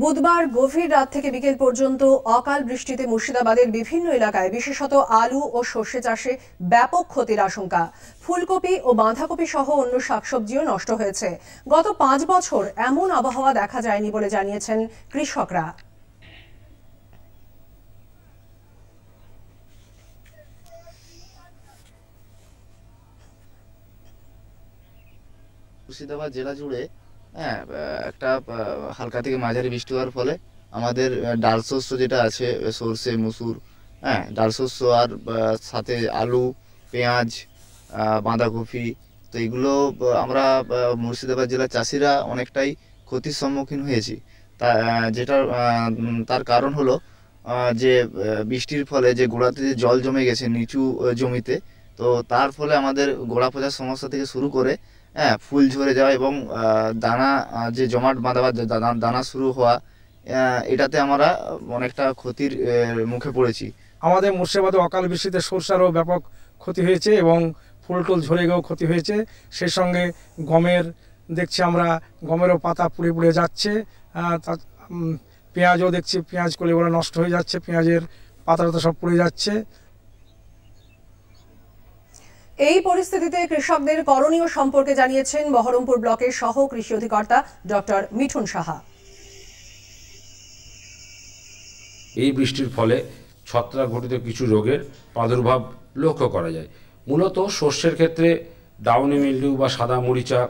বুধবার গভীর রাত থেকে বিকেল পর্যন্ত অকাল বৃষ্টিতে মুর্শিদাবাদের বিভিন্ন এলাকায় বিশেষত আলু ও সর্ষে চাষে ব্যাপক ক্ষতির আশঙ্কা। ফুলকপি ও বাঁধাকপি সহ অন্য শাকসবজিও নষ্ট হয়েছে। গত 5 বছর এমন আবহাওয়া দেখা যায়নি বলে জানিয়েছেন কৃষকরা। মুর্শিদাবাদ জেলা জুড়ে একটা হালকা থেকে মাঝারি বৃষ্টি হওয়ার ফলে আমাদের ডাল শস্য যেটা আছে সরষে মসুর, ডাল শস্য আর সাথে আলু, পেঁয়াজ, বাঁধাকপি, তো এগুলো আমরা মুর্শিদাবাদ জেলার চাষিরা অনেকটাই ক্ষতির সম্মুখীন হয়েছি। তা তার কারণ হলো যে বৃষ্টির ফলে যে গোড়াতে যে জল জমে গেছে নিচু জমিতে, তো তার ফলে আমাদের গোড়া পচার সমস্যা থেকে শুরু করে ফুল ঝরে যাওয়া এবং দানা যে জমাট বাঁধা বা দানা শুরু হওয়া, এটাতে আমরা অনেকটা ক্ষতির মুখে পড়েছি। আমাদের মুর্শিদাবাদে অকাল বৃষ্টিতে সরষারও ব্যাপক ক্ষতি হয়েছে এবং ফুল টুল ঝরে গিয়েও ক্ষতি হয়েছে। সেই সঙ্গে গমের দেখছি আমরা গমেরও পাতা পুড়ে পুড়ে যাচ্ছে। পেঁয়াজও দেখছি পেঁয়াজ করলে ওরা নষ্ট হয়ে যাচ্ছে, পেঁয়াজের পাতাটা সব পুড়ে যাচ্ছে। এই পরিস্থিতিতে কৃষকদের করণীয় সম্পর্কে জানিয়েছেন বহরমপুর ব্লকের সহ কৃষি অধিকর্তা ডক্টর মিঠুন সাহা। এই বৃষ্টির ফলে ছত্রাক ঘটিত কিছু রোগের প্রাদুর্ভাব লক্ষ্য করা যায়। মূলত শস্যের ক্ষেত্রে ডাউনি মিল্ডিউ বা সাদা মরিচা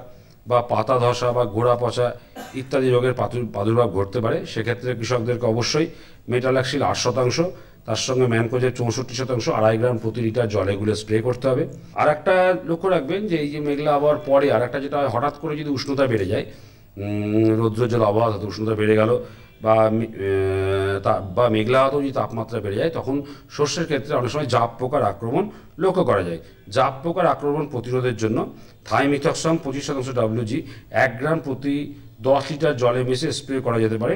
বা পাতা ধসা বা গোড়া পচা ইত্যাদি রোগের প্রাদুর্ভাব ঘটতে পারে। সেক্ষেত্রে কৃষকদেরকে অবশ্যই মেটালাক্সিল 8%, তার সঙ্গে ম্যানকোজেব 64%, 2.5 গ্রাম প্রতি লিটার জলে গুলে স্প্রে করতে হবে। আর একটা লক্ষ্য রাখবেন যে এই যে মেঘলা আবহাওয়ার পরে আর একটা যেটা হঠাৎ করে যদি উষ্ণতা বেড়ে যায়, রৌদ্রোজ্জ্বল আবহাওয়া তাতে উষ্ণতা বেড়ে গেল বা মেঘলা হতেও যদি তাপমাত্রা বেড়ে যায়, তখন শস্যের ক্ষেত্রে অনেক সময় জাপ পোকার আক্রমণ লক্ষ্য করা যায়। জাপ পোকার আক্রমণ প্রতিরোধের জন্য থাইমিথক্সাম 25% WG 1 গ্রাম প্রতি 10 লিটার জলে মিশিয়ে স্প্রে করা যেতে পারে।